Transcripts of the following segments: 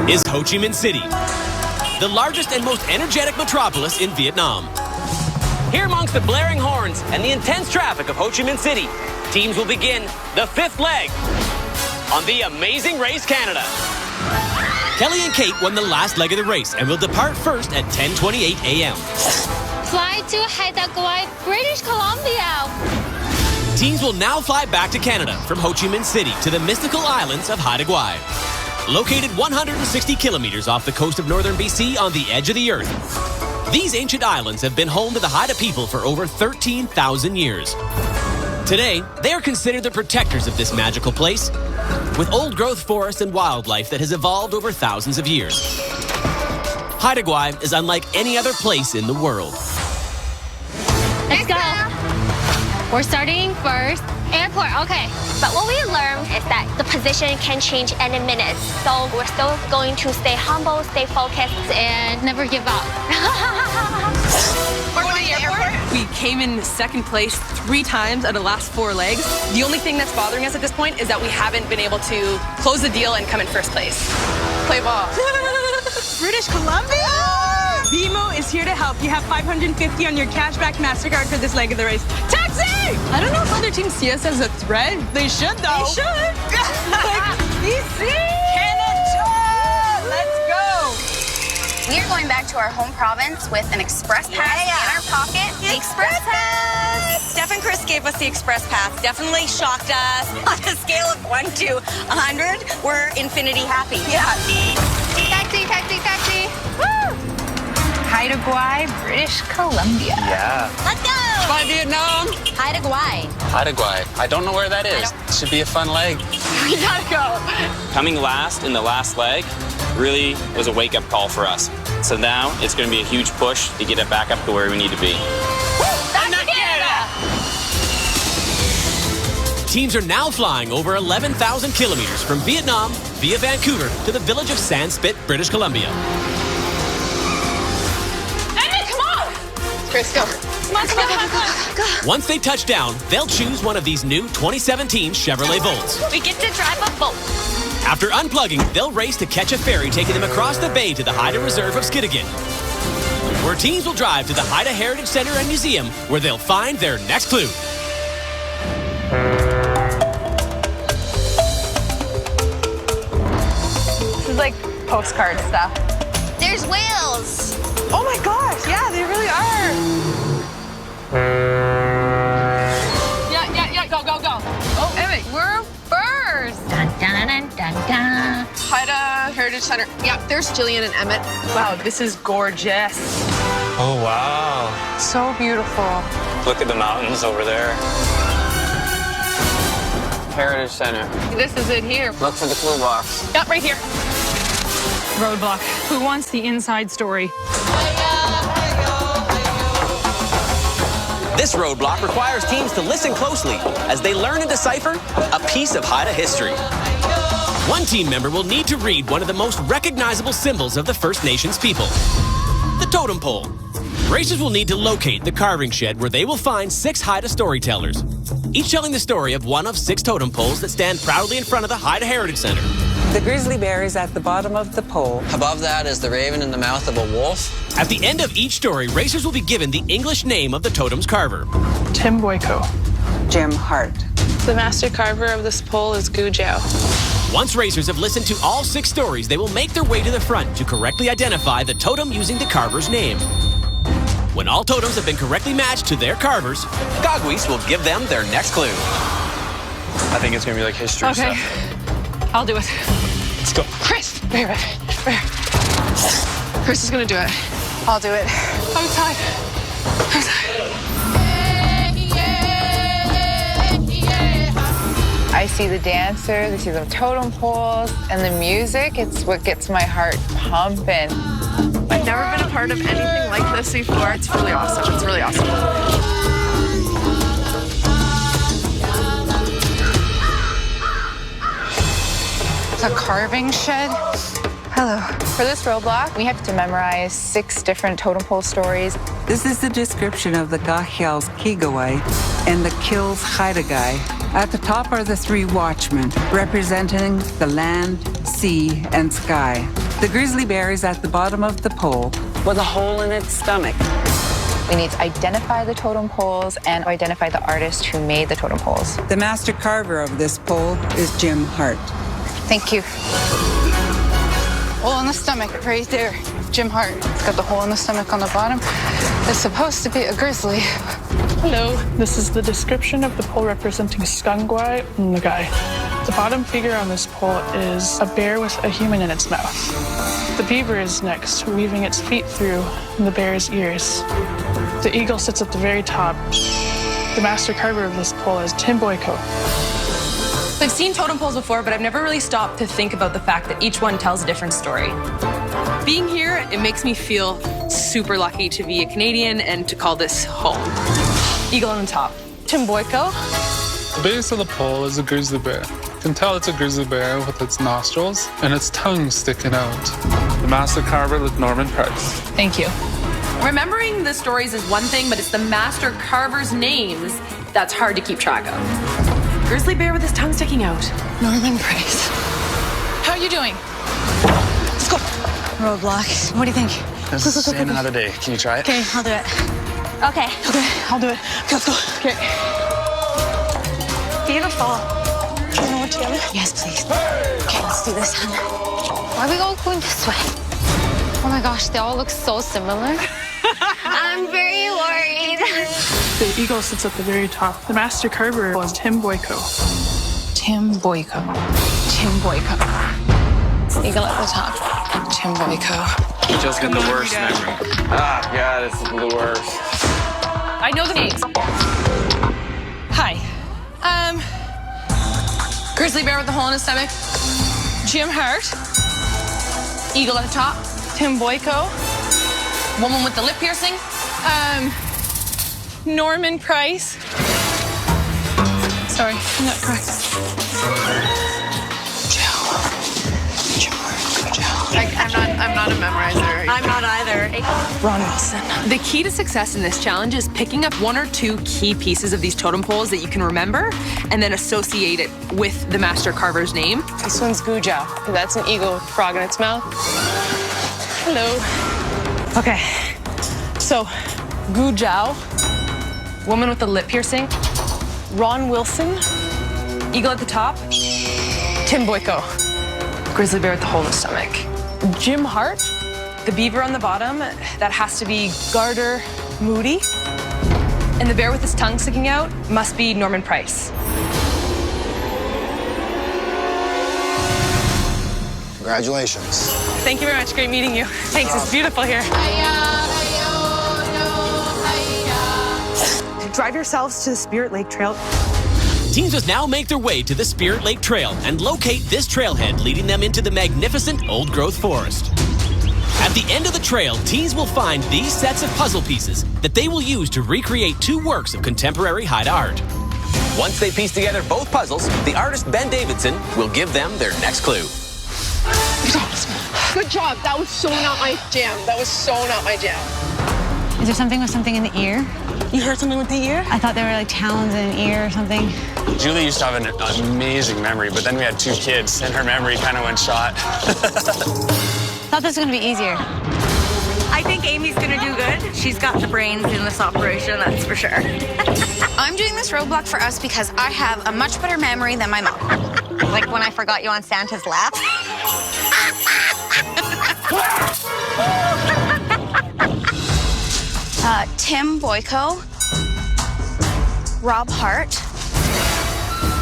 is Ho Chi Minh City, the largest and most energetic metropolis in Vietnam. Here amongst the blaring horns and the intense traffic of Ho Chi Minh City, teams will begin the fifth leg on the Amazing Race Canada. Kelly and Kate won the last leg of the race and will depart first at 10:28 a.m. Fly to Haida Gwaii, British Columbia. Teams will now fly back to Canada from Ho Chi Minh City to the mystical islands of Haida Gwaii. Located 160 kilometers off the coast of northern BC on the edge of the earth. These ancient islands have been home to the Haida people for over 13,000 years. Today, they are considered the protectors of this magical place, with old-growth forest and wildlife that has evolved over thousands of years. Haida Gwaii is unlike any other place in the world. Let's go. We're starting first. Airport, okay. But what we learned is that the position can change any minute. So we're still going to stay humble, stay focused, and never give up. We're going to the airport. We came in second place 3 times out of the last 4 legs. The only thing that's bothering us at this point is that we haven't been able to close the deal and come in first place. Play ball. British Columbia! BMO is here to help. You have $550 on your cashback MasterCard for this leg of the race. Taxi! I don't know if other teams see us as a threat. They should, though. They should. BC! Canada! Let's go! We are going back to our home province with an express pass in our pocket. The express pass! Steph and Chris gave us the express pass. Definitely shocked us. On a scale of 1 to 100, we're infinity happy. Yeah. Taxi, taxi, taxi. Woo! Haida Gwaii, British Columbia. Yeah. Let's go! Bye, Vietnam. Haida Gwaii. Haida Gwaii. I don't know where that is. Should be a fun leg. We gotta go. Coming last in the last leg really was a wake-up call for us. So now it's going to be a huge push to get it back up to where we need to be. Back to Canada! Teams are now flying over 11,000 kilometers from Vietnam via Vancouver to the village of Sandspit, British Columbia. Chris, go. Come on, come on, come on, come on. Once they touch down, they'll choose one of these new 2017 Chevrolet Volts. We get to drive a boat. After unplugging, they'll race to catch a ferry taking them across the bay to the Haida Reserve of Skidegin, where teams will drive to the Haida Heritage Center and Museum, where they'll find their next clue. This is like postcard stuff. There's whales. Oh my gosh, yeah, they really are. Yeah, go, go, go. Oh, Emmett, we're first. Dun, dun, dun, dun, dun. Haida Heritage Center. Yeah, there's Jillian and Emmett. Wow, this is gorgeous. Oh, wow. So beautiful. Look at the mountains over there. Heritage Center. This is it here. Look for the clue box. Yeah, right here. Roadblock. Who wants the inside story? This roadblock requires teams to listen closely as they learn and decipher a piece of Haida history. One team member will need to read one of the most recognizable symbols of the First Nations people, the totem pole. Racers will need to locate the carving shed where they will find 6 Haida storytellers, each telling the story of one of 6 totem poles that stand proudly in front of the Haida Heritage Center. The grizzly bear is at the bottom of the pole. Above that is the raven in the mouth of a wolf. At the end of each story, racers will be given the English name of the totem's carver. Tim Boyko. Jim Hart. The master carver of this pole is Gu Jiao. Once racers have listened to all 6 stories, they will make their way to the front to correctly identify the totem using the carver's name. When all totems have been correctly matched to their carvers, Gagwis will give them their next clue. I think it's going to be like history stuff. I'll do it. Let's go. Chris, right. Chris is gonna do it. I'll do it. I'm tired. I see the dancers, I see the totem poles, and the music, it's what gets my heart pumping. I've never been a part of anything like this before. It's really awesome. It's really awesome. The carving shed. Hello. For this roadblock, we have to memorize 6 different totem pole stories. This is the description of the Gahial's Kigawai and the Kills Haida Gwaii. At the top are the 3 watchmen, representing the land, sea, and sky. The grizzly bear is at the bottom of the pole with a hole in its stomach. We need to identify the totem poles and identify the artist who made the totem poles. The master carver of this pole is Jim Hart. Thank you. Hole in the stomach, right there. Jim Hart. It's got the hole in the stomach on the bottom. It's supposed to be a grizzly. Hello, this is the description of the pole representing Haida Gwaii and the guy. The bottom figure on this pole is a bear with a human in its mouth. The beaver is next, weaving its feet through the bear's ears. The eagle sits at the very top. The master carver of this pole is Tim Boyko. I've seen totem poles before, but I've never really stopped to think about the fact that each one tells a different story. Being here, it makes me feel super lucky to be a Canadian and to call this home. Eagle on the top. Tim Boyko. The base of the pole is a grizzly bear. You can tell it's a grizzly bear with its nostrils and its tongue sticking out. The master carver is Norman Price. Thank you. Remembering the stories is one thing, but it's the master carver's names that's hard to keep track of. Grizzly bear with his tongue sticking out. Norman Price. How are you doing? Let's go. Roadblock. What do you think? This is another day. Can you try it? Okay, I'll do it. Okay. Okay, I'll do it. Okay, let's go. Okay. Beautiful. Do you know what together? Yes, please. Okay, let's do this, hun. Why are we all going this way? Oh my gosh, they all look so similar. I'm very worried. The eagle sits at the very top. The master carver was Tim Boyko. Tim Boyko. Tim Boyko. Eagle at the top. Tim Boyko. You just got the worst memory. Ah, yeah, this is the worst. I know the names. Hi. Grizzly bear with the hole in his stomach. Jim Hart. Eagle at the top. Tim Boyko. Woman with the lip piercing. Norman Price. Sorry, I'm not correct. I'm not a memorizer. I'm not either. Ron Wilson. The key to success in this challenge is picking up one or two key pieces of these totem poles that you can remember and then associate it with the master carver's name. This one's Gujao. That's an eagle with a frog in its mouth. Hello. Okay. So, Gujao. Woman with the lip piercing. Ron Wilson. Eagle at the top. Tim Boyko. Grizzly bear with the hole in the stomach. Jim Hart. The beaver on the bottom, that has to be Garter Moody. And the bear with his tongue sticking out must be Norman Price. Congratulations. Thank you very much. Great meeting you. Thanks. It's beautiful here. Drive yourselves to the Spirit Lake Trail. Teams must now make their way to the Spirit Lake Trail and locate this trailhead leading them into the magnificent old-growth forest. At the end of the trail, teams will find these sets of puzzle pieces that they will use to recreate two works of contemporary Haida art. Once they piece together both puzzles, the artist Ben Davidson will give them their next clue. Good job. That was so not my jam. That was so not my jam. Is there something with something in the ear? You heard something with the ear? I thought there were like talons in an ear or something. Julie used to have an amazing memory, but then we had two kids, and her memory kind of went shot. Thought this was gonna be easier. I think Amy's gonna do good. She's got the brains in this operation, that's for sure. I'm doing this roadblock for us because I have a much better memory than my mom. Like when I forgot you on Santa's lap. Tim Boyko, Rob Hart.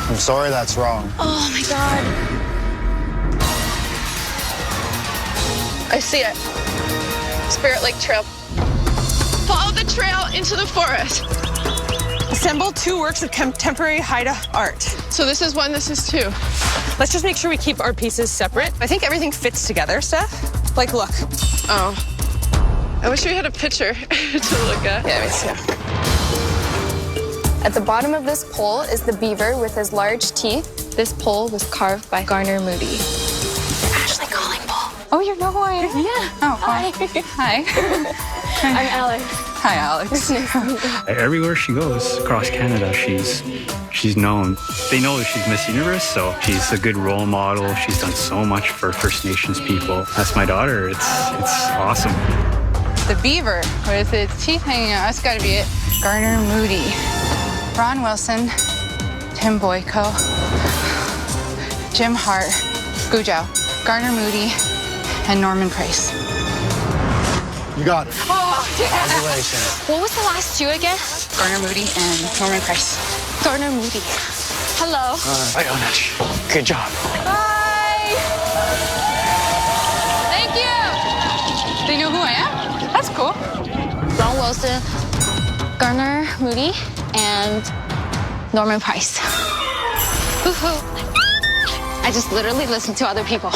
I'm sorry, that's wrong. Oh my God. I see it. Spirit Lake Trail. Follow the trail into the forest. Assemble two works of contemporary Haida art. So this is one, this is two. Let's just make sure we keep our pieces separate. I think everything fits together, Steph. Like, look. Oh. I wish we had a picture to look at. Yeah, me too. At the bottom of this pole is the beaver with his large teeth. This pole was carved by Garner Moody. Ashley calling Paul. Oh, you know who I am? Yeah. Oh, hi. Hi. I'm Alex. Hi, Alex. Everywhere she goes across Canada, she's known. They know that she's Miss Universe, so she's a good role model. She's done so much for First Nations people. That's my daughter. It's awesome. The beaver with its teeth hanging out. That's got to be it. Garner Moody, Ron Wilson, Tim Boyko, Jim Hart, Gujao, Garner Moody, and Norman Price. You got it. Oh, Congratulations. What was the last two again? Garner Moody and Norman Price. Garner Moody. Hello. Bye, Onash. Good job. Bye. Thank you. They know who I am? That's cool. Ron Wilson, Garner Moody, and Norman Price. I just literally listened to other people.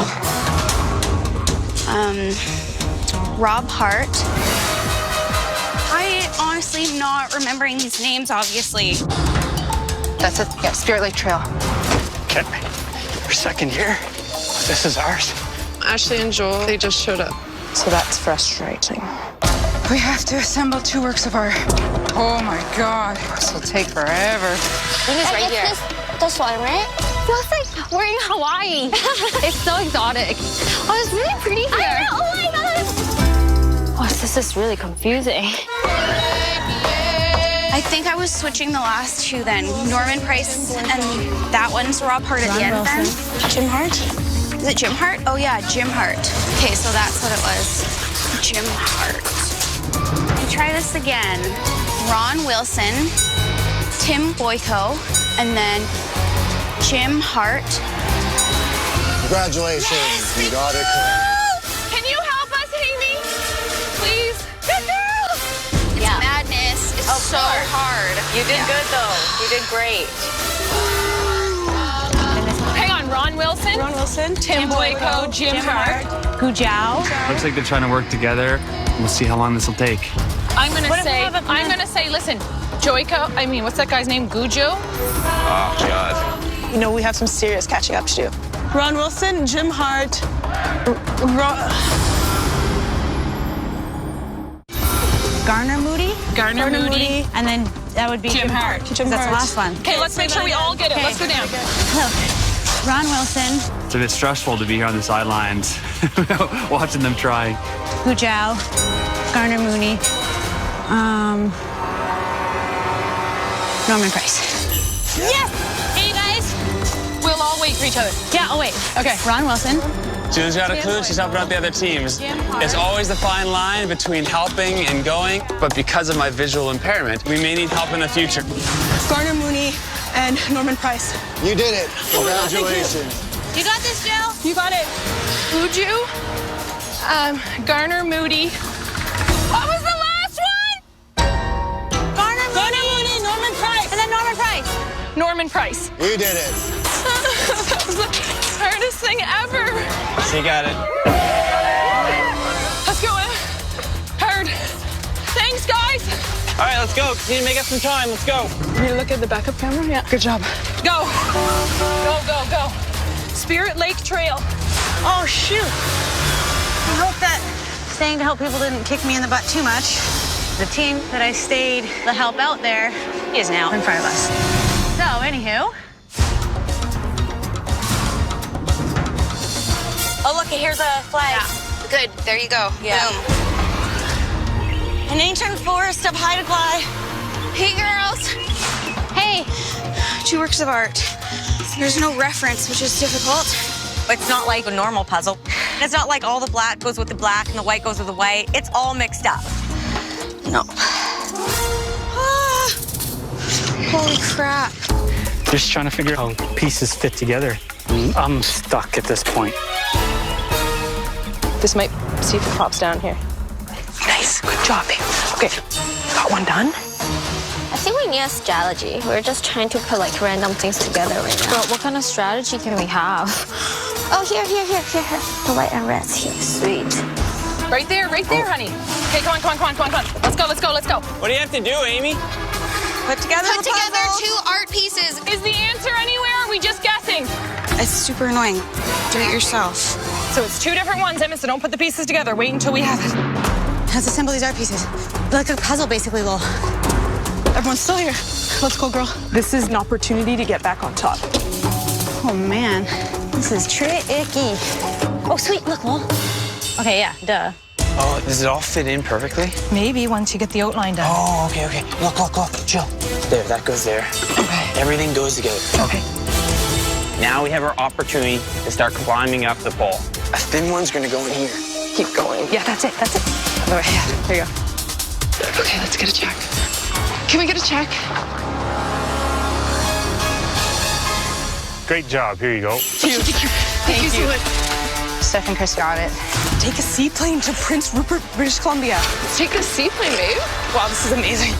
Rob Hart. I honestly am not remembering these names, obviously. That's it. Yeah, Spirit Lake Trail. Okay, we're second here. This is ours. Ashley and Joel, they just showed up. So that's frustrating. We have to assemble 2 works of art. Oh my God, this will take forever. It's right here. This one, right? Feels like we're in Hawaii. It's so exotic. Oh, it's really pretty here. I know. Oh my God. Oh, this is really confusing. I think I was switching the last two then. Norman Price and that one's Rob Hart at the end then. Jim Hart? Is it Jim Hart? Oh yeah, Jim Hart. Okay, so that's what it was. Jim Hart. Try this again. Ron Wilson, Tim Boyko, and then Jim Hart. Congratulations. You got it correct. Can you help us, Amy? Please? It's madness. It's so hard. You did good, though. You did great. Hang on, Ron Wilson, Tim Boyko, Jim Hart. Gujao. Looks like they're trying to work together. We'll see how long this will take. I'm gonna say, listen, what's that guy's name? Gujo? Oh, God. You know, we have some serious catching up to do. Ron Wilson, Jim Hart, Garner Moody. Garner Moody. And then that would be Jim Hart. That's the last one. Okay, let's make sure we all get it. Let's go down. Hello. Ron Wilson. It's a bit stressful to be here on the sidelines, watching them try. Gujao. Garner Moody. Norman Price. Yes! Hey, guys. We'll all wait for each other. Yeah, I'll wait. Okay. Ron Wilson. Julie's got a clue. She's helping out the other teams. It's always the fine line between helping and going, but because of my visual impairment, we may need help in the future. Garner Mooney, and Norman Price. You did it. Congratulations. You got this, Jill. You got it. Uju, Garner Moody. What was the last one? Garner Moody, Norman Price. And then Norman Price. Norman Price. You did it. That was the hardest thing ever. She got it. Let's go, Em. Hard. Thanks, guys. All right, let's go. Continue to make up some time. Let's go. You look at the backup camera? Yeah. Good job. Go. Go, go, go. Spirit Lake Trail. Oh, shoot. I hope that staying to help people didn't kick me in the butt too much. The team that I stayed to help out there is now in front of us. So, anywho. Oh, look, here's a flag. Yeah. Good. There you go. Yeah. Boom. An ancient forest of Haida Gwaii. Hey, girls. Hey. 2 works of art. There's no reference, which is difficult. It's not like a normal puzzle. It's not like all the black goes with the black and the white goes with the white. It's all mixed up. No. Ah. Holy crap. Just trying to figure out how pieces fit together. I'm stuck at this point. This might see if it pops down here. Nice. Good job, babe. Okay. Got one done. I think we need a strategy. We're just trying to put like random things together right now. But what kind of strategy can we have? Oh, here. The white and reds here. Sweet. Right there, honey. Okay, come on. Let's go. What do you have to do, Amy? Put together Put together 2 art pieces. Is the answer anywhere? Or are we just guessing? It's super annoying. Do it yourself. So it's 2 different ones, Emma, so don't put the pieces together. Wait until we have it. Let's assemble these art pieces. Like a puzzle, basically, Lowell. Everyone's still here. Let's go, girl. This is an opportunity to get back on top. Oh, man. This is tricky. Oh, sweet. Look, Lowell. Okay, yeah, duh. Oh, does it all fit in perfectly? Maybe once you get the outline done. Oh, okay, okay. Look, chill. There, that goes there. Okay. Everything goes together. Okay. Now we have our opportunity to start climbing up the pole. A thin one's gonna go in here. Keep going. Yeah, that's it. That's it. All right, yeah, there you go. Okay, let's get a check. Can we get a check? Great job. Here you go. Thank you so much. Steph and Chris got it. Take a seaplane to Prince Rupert, British Columbia. Take a seaplane, babe? Wow, this is amazing.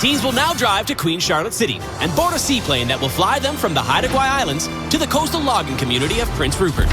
Teams will now drive to Queen Charlotte City and board a seaplane that will fly them from the Haida Gwaii Islands to the coastal logging community of Prince Rupert.